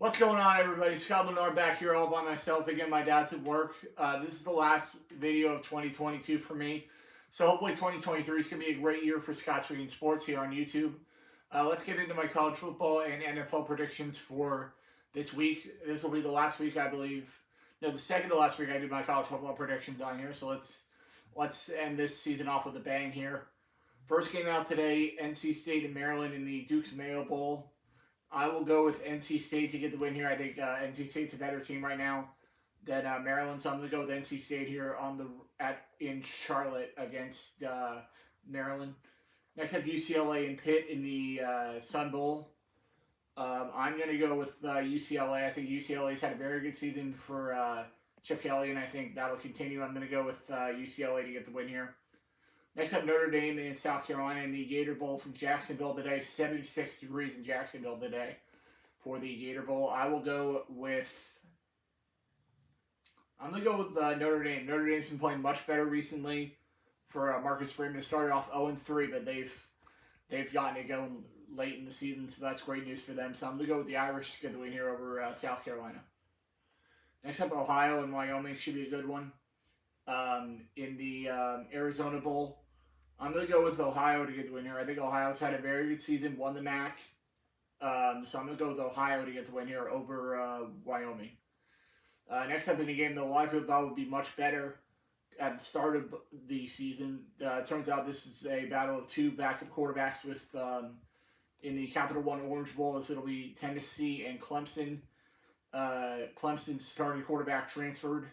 What's going on, everybody? Scott Lenard back here all by myself. Again, my dad's at work. This is the last video of 2022 for me. So hopefully 2023 is going to be a great year for Scott Speaking Sports here on YouTube. Let's get into my college football and NFL predictions for this week. This will be the last week, I believe. No, the second to last week I did my college football predictions on here. So let's end this season off with a bang here. First game out today, NC State and Maryland in the Duke's Mayo Bowl. I will go with NC State to get the win here. I think NC State's a better team right now than Maryland, so I'm going to go with NC State here in Charlotte against Maryland. Next up, UCLA and Pitt in the Sun Bowl. I'm going to go with UCLA. I think UCLA's had a very good season for Chip Kelly, and I think that will continue. I'm going to go with UCLA to get the win here. Next up, Notre Dame in South Carolina in the Gator Bowl from Jacksonville today. 76 degrees in Jacksonville today for the Gator Bowl. I'm going to go with Notre Dame. Notre Dame's been playing much better recently for Marcus Freeman. It started off 0-3, but they've gotten it going late in the season, so that's great news for them. So I'm going to go with the Irish to get the win here over South Carolina. Next up, Ohio and Wyoming should be a good one. In the Arizona Bowl, I'm going to go with Ohio to get the win here. I think Ohio's had a very good season, won the MAC. So I'm going to go with Ohio to get the win here over Wyoming. Next up in the game that a lot of people thought would be much better at the start of the season. It turns out this is a battle of two backup quarterbacks with in the Capital One Orange Bowl, as it'll be Tennessee and Clemson. Clemson's starting quarterback transferred,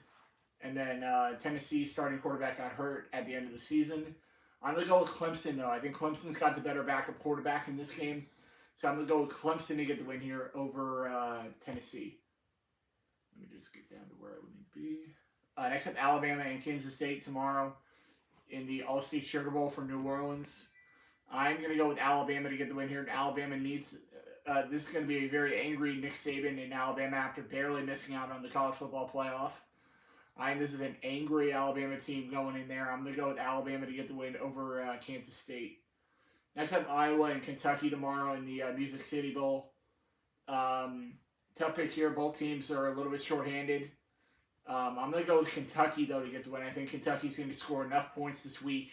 and then Tennessee's starting quarterback got hurt at the end of the season. I'm going to go with Clemson, though. I think Clemson's got the better backup quarterback in this game. So I'm going to go with Clemson to get the win here over Tennessee. Let me just get down to where I would need to be. Next up, Alabama and Kansas State tomorrow in the All-State Sugar Bowl from New Orleans. I'm going to go with Alabama to get the win here. And Alabama needs... this is going to be a very angry Nick Saban in Alabama after barely missing out on the college football playoff. I think this is an angry Alabama team going in there. I'm going to go with Alabama to get the win over Kansas State. Next up, Iowa and Kentucky tomorrow in the Music City Bowl. Tough pick here. Both teams are a little bit shorthanded. I'm going to go with Kentucky, though, to get the win. I think Kentucky's going to score enough points this week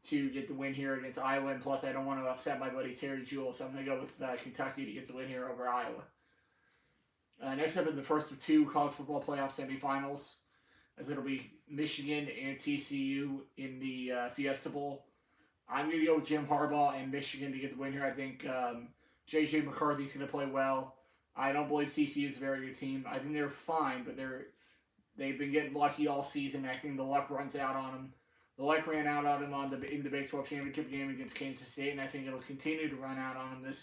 to get the win here against Iowa. And plus, I don't want to upset my buddy Terry Jewell, so I'm going to go with Kentucky to get the win here over Iowa. Next up in the first of two college football playoff semifinals, as it'll be Michigan and TCU in the Fiesta Bowl. I'm going to go with Jim Harbaugh and Michigan to get the win here. I think J.J. McCarthy's going to play well. I don't believe TCU is a very good team. I think they're fine, but they've been getting lucky all season. I think the luck runs out on them. The luck ran out on them in the Big 12 championship game against Kansas State, and I think it'll continue to run out on them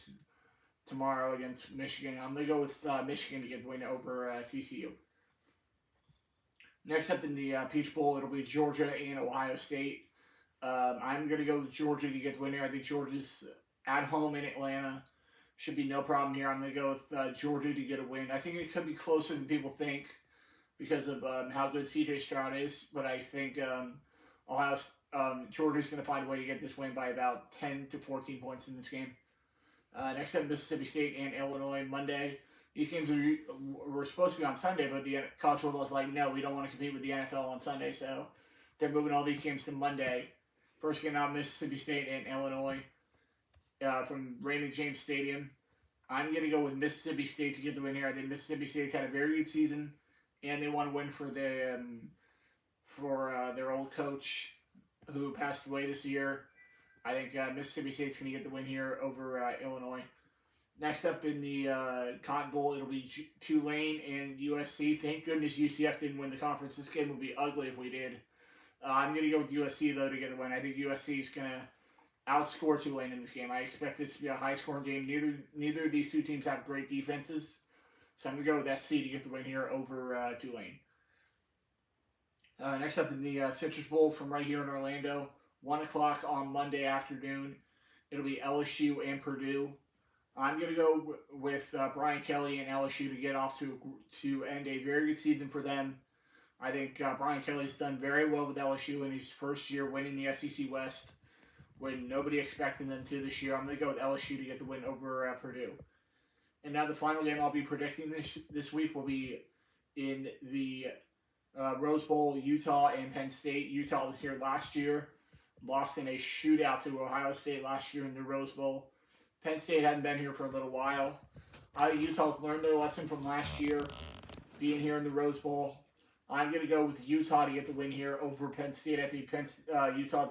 tomorrow against Michigan. I'm going to go with Michigan to get the win over TCU. Next up in the Peach Bowl, it'll be Georgia and Ohio State. I'm going to go with Georgia to get the win here. I think Georgia's at home in Atlanta. Should be no problem here. I'm going to go with Georgia to get a win. I think it could be closer than people think because of how good C.J. Stroud is, but I think Georgia's going to find a way to get this win by about 10 to 14 points in this game. Next up, Mississippi State and Illinois Monday. These games were supposed to be on Sunday, but the college football is like, no, we don't want to compete with the NFL on Sunday, so they're moving all these games to Monday. First game out, Mississippi State and Illinois from Raymond James Stadium. I'm going to go with Mississippi State to get the win here. I think Mississippi State's had a very good season, and they want to win for their old coach who passed away this year. I think Mississippi State's going to get the win here over Illinois. Next up in the Cotton Bowl, it'll be Tulane and USC. Thank goodness UCF didn't win the conference. This game would be ugly if we did. I'm going to go with USC, though, to get the win. I think USC is going to outscore Tulane in this game. I expect this to be a high-scoring game. Neither of these two teams have great defenses. So I'm going to go with SC to get the win here over Tulane. Next up in the Citrus Bowl from right here in Orlando, 1 o'clock on Monday afternoon. It'll be LSU and Purdue. I'm going to go with Brian Kelly and LSU to get off to end a very good season for them. I think Brian Kelly's done very well with LSU in his first year winning the SEC West when nobody expected them to this year. I'm going to go with LSU to get the win over Purdue. And now the final game I'll be predicting this week will be in the Rose Bowl, Utah and Penn State. Utah was here last year, lost in a shootout to Ohio State last year in the Rose Bowl. Penn State hadn't been here for a little while. Utah's learned their lesson from last year, being here in the Rose Bowl. I'm going to go with Utah to get the win here over Penn State. I think Utah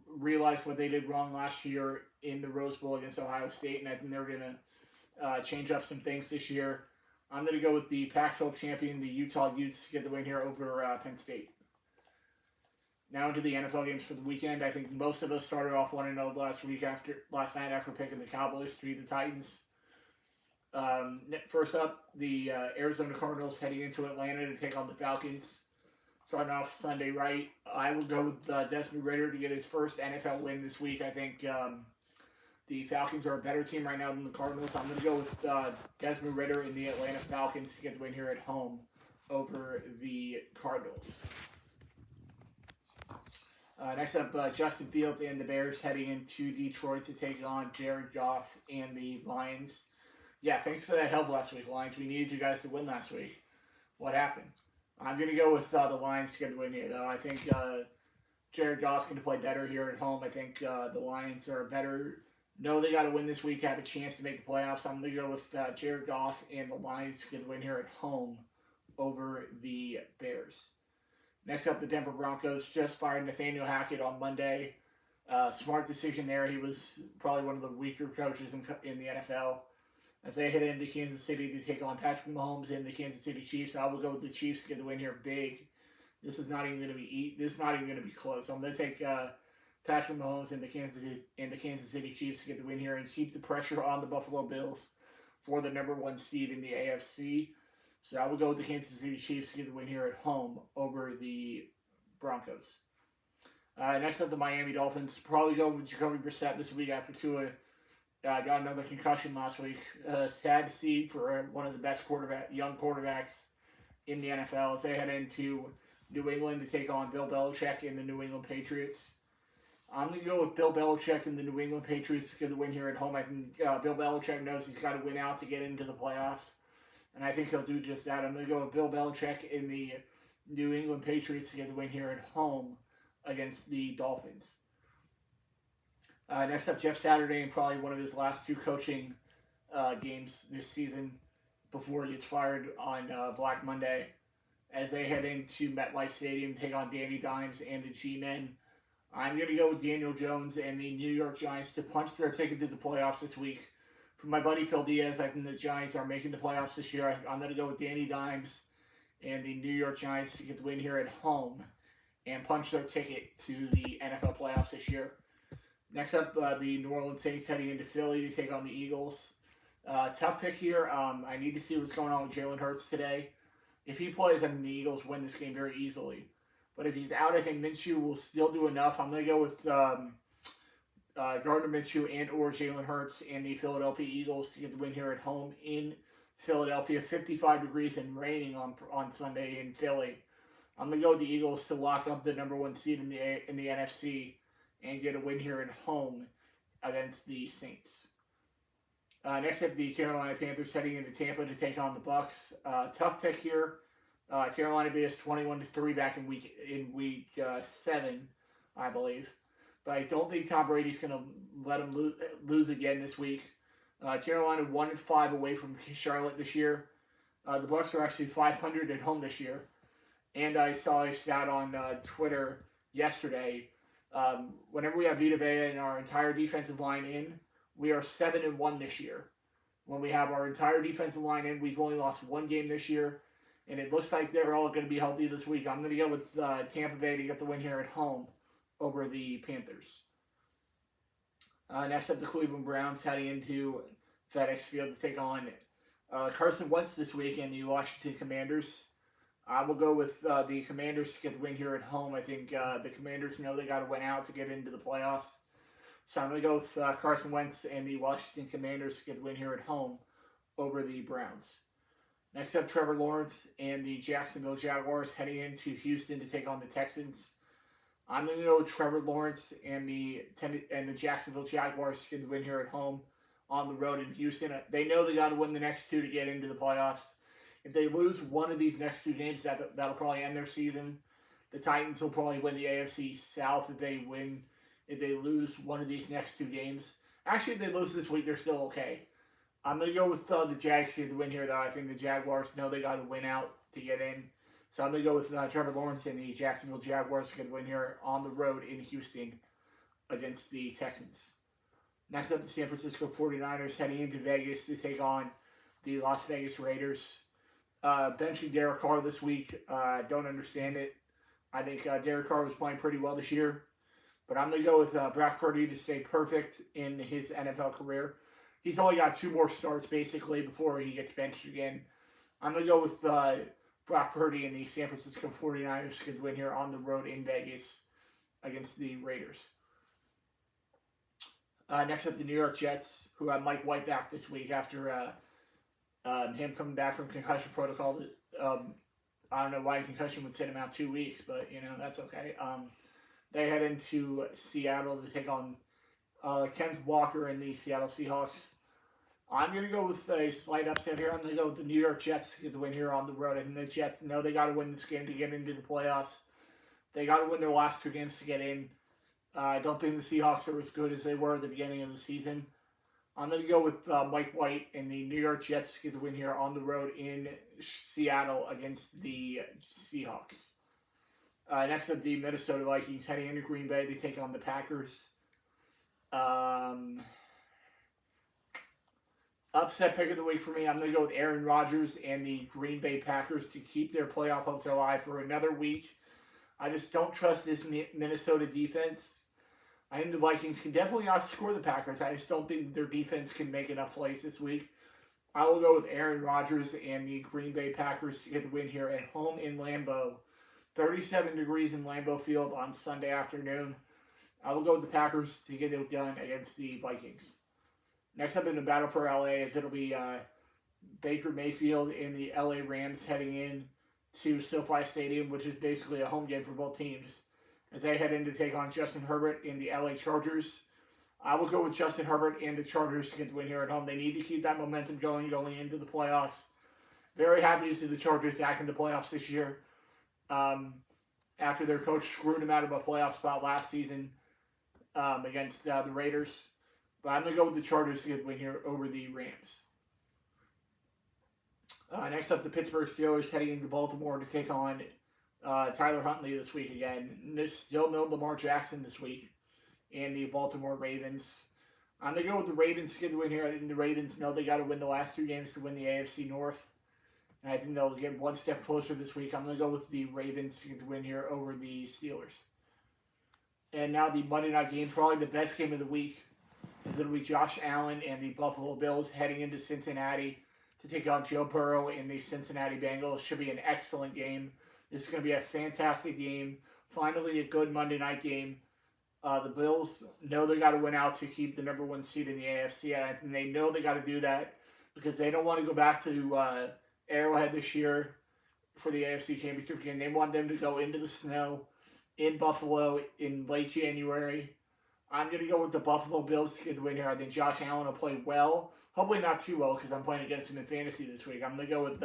realized what they did wrong last year in the Rose Bowl against Ohio State, and I think they're going to change up some things this year. I'm going to go with the Pac-12 champion, the Utah Utes, to get the win here over Penn State. Now into the NFL games for the weekend. I think most of us started off 1-0 last night after picking the Cowboys to beat the Titans. First up, the Arizona Cardinals heading into Atlanta to take on the Falcons. Starting off Sunday right, I will go with Desmond Ridder to get his first NFL win this week. I think the Falcons are a better team right now than the Cardinals. I'm going to go with Desmond Ridder and the Atlanta Falcons to get the win here at home over the Cardinals. Next up, Justin Fields and the Bears heading into Detroit to take on Jared Goff and the Lions. Yeah, thanks for that help last week, Lions. We needed you guys to win last week. What happened? I'm going to go with the Lions to get the win here, though. I think Jared Goff's going to play better here at home. I think the Lions are better. No, they got to win this week to have a chance to make the playoffs. I'm going to go with Jared Goff and the Lions to get the win here at home over the Bears. Next up, the Denver Broncos just fired Nathaniel Hackett on Monday. Smart decision there. He was probably one of the weaker coaches in the NFL. As they head into Kansas City to take on Patrick Mahomes and the Kansas City Chiefs, I will go with the Chiefs to get the win here big. This is not even going to be close. I'm going to take Patrick Mahomes and the Kansas City Chiefs to get the win here and keep the pressure on the Buffalo Bills for the number 1 seed in the AFC. So I will go with the Kansas City Chiefs to get the win here at home over the Broncos. Next up, the Miami Dolphins. Probably go with Jacoby Brissett this week after Tua got another concussion last week. Sad to see for one of the best young quarterbacks in the NFL as they head into New England to take on Bill Belichick and the New England Patriots. I'm going to go with Bill Belichick and the New England Patriots to get the win here at home. I think Bill Belichick knows he's got to win out to get into the playoffs. And I think he'll do just that. I'm going to go with Bill Belichick and the New England Patriots to get the win here at home against the Dolphins. Next up, Jeff Saturday, and probably one of his last 2 coaching games this season before he gets fired on Black Monday. As they head into MetLife Stadium to take on Danny Dimes and the G-Men. I'm going to go with Daniel Jones and the New York Giants to punch their ticket to the playoffs this week. For my buddy Phil Diaz, I think the Giants are making the playoffs this year. I'm going to go with Danny Dimes and the New York Giants to get the win here at home and punch their ticket to the NFL playoffs this year. Next up, the New Orleans Saints heading into Philly to take on the Eagles. Tough pick here. I need to see what's going on with Jalen Hurts today. If he plays, I think the Eagles win this game very easily. But if he's out, I think Minshew will still do enough. I'm going to go with Gardner Minshew and or Jalen Hurts and the Philadelphia Eagles to get the win here at home in Philadelphia. 55 degrees and raining on Sunday in Philly. I'm going to go with the Eagles to lock up the number 1 seed in the NFC and get a win here at home against the Saints. Next up, the Carolina Panthers heading into Tampa to take on the Bucs. Tough pick here. Carolina beat us 21-3 back in week 7, I believe. But I don't think Tom Brady's going to let him lose again this week. Carolina 1-5 away from Charlotte this year. The Bucs are actually 500 at home this year. And I saw a stat on Twitter yesterday. Whenever we have Vita Vea and our entire defensive line in, we are 7-1 this year. When we have our entire defensive line in, we've only lost 1 game this year. And it looks like they're all going to be healthy this week. I'm going to go with Tampa Bay to get the win here at home over the Panthers. Next up, the Cleveland Browns heading into FedEx Field to take on Carson Wentz this week and the Washington Commanders. I will go with the Commanders to get the win here at home. I think the Commanders know they got to win out to get into the playoffs. So I'm going to go with Carson Wentz and the Washington Commanders to get the win here at home over the Browns. Next up, Trevor Lawrence and the Jacksonville Jaguars heading into Houston to take on the Texans. I'm going to go with Trevor Lawrence and the Jacksonville Jaguars to get the win here at home on the road in Houston. They know they got to win the next two to get into the playoffs. If they lose one of these next two games, that'll probably end their season. The Titans will probably win the AFC South if they lose one of these next two games. Actually, if they lose this week, they're still okay. I'm going to go with the Jags to win here, though. I think the Jaguars know they got to win out to get in. So I'm going to go with Trevor Lawrence and the Jacksonville Jaguars to win here on the road in Houston against the Texans. Next up, the San Francisco 49ers heading into Vegas to take on the Las Vegas Raiders. Benching Derek Carr this week. Don't understand it. I think Derek Carr was playing pretty well this year. But I'm going to go with Brock Purdy to stay perfect in his NFL career. He's only got 2 more starts, basically, before he gets benched again. I'm going to go with Brock Purdy and the San Francisco 49ers could win here on the road in Vegas against the Raiders. Next up, the New York Jets, who have Mike White back this week after him coming back from concussion protocol. I don't know why concussion would sit him out 2 weeks, but, that's okay. They head into Seattle to take on Kenneth Walker and the Seattle Seahawks. I'm going to go with a slight upset here. I'm going to go with the New York Jets to get the win here on the road. And the Jets know they got to win this game to get into the playoffs. They got to win their last 2 games to get in. I don't think the Seahawks are as good as they were at the beginning of the season. I'm going to go with Mike White and the New York Jets to get the win here on the road in Seattle against the Seahawks. Next up, the Minnesota Vikings heading into Green Bay. They take on the Packers. Upset pick of the week for me. I'm going to go with Aaron Rodgers and the Green Bay Packers to keep their playoff hopes alive for another week. I just don't trust this Minnesota defense. I think the Vikings can definitely outscore the Packers. I just don't think their defense can make enough plays this week. I will go with Aaron Rodgers and the Green Bay Packers to get the win here at home in Lambeau. 37 degrees in Lambeau Field on Sunday afternoon. I will go with the Packers to get it done against the Vikings. Next up in the battle for LA, it'll be Baker Mayfield and the LA Rams heading in to SoFi Stadium, which is basically a home game for both teams, as they head in to take on Justin Herbert in the LA Chargers. I will go with Justin Herbert and the Chargers to get the win here at home. They need to keep that momentum going into the playoffs. Very happy to see the Chargers back in the playoffs this year. After their coach screwed them out of a playoff spot last season against the Raiders. But I'm going to go with the Chargers to get the win here over the Rams. Next up, the Pittsburgh Steelers heading into Baltimore to take on Tyler Huntley this week again. There's still no Lamar Jackson this week. And the Baltimore Ravens. I'm going to go with the Ravens to get the win here. I think the Ravens know they got to win the last 3 games to win the AFC North. And I think they'll get one step closer this week. I'm going to go with the Ravens to get the win here over the Steelers. And now the Monday night game, probably the best game of the week. It'll be Josh Allen and the Buffalo Bills heading into Cincinnati to take on Joe Burrow and the Cincinnati Bengals. Should be an excellent game. This is going to be a fantastic game. Finally, a good Monday night game. The Bills know they got to win out to keep the number 1 seed in the AFC, and they know they got to do that because they don't want to go back to Arrowhead this year for the AFC Championship game. They want them to go into the snow in Buffalo in late January. I'm going to go with the Buffalo Bills to get the win here. I think Josh Allen will play well. Hopefully not too well because I'm playing against him in fantasy this week. I'm going to go with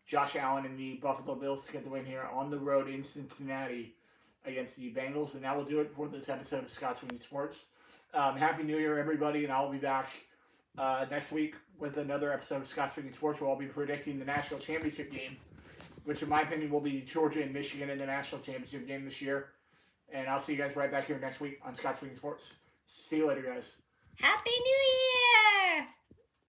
Josh Allen and the Buffalo Bills to get the win here on the road in Cincinnati against the Bengals. And that will do it for this episode of Scott Sweeney Sports. Happy New Year, everybody, and I'll be back next week with another episode of Scott Sweeney Sports where I'll be predicting the national championship game, which in my opinion will be Georgia and Michigan in the national championship game this year. And I'll see you guys right back here next week on Scott Sweeney Sports. See you later, guys. Happy New Year!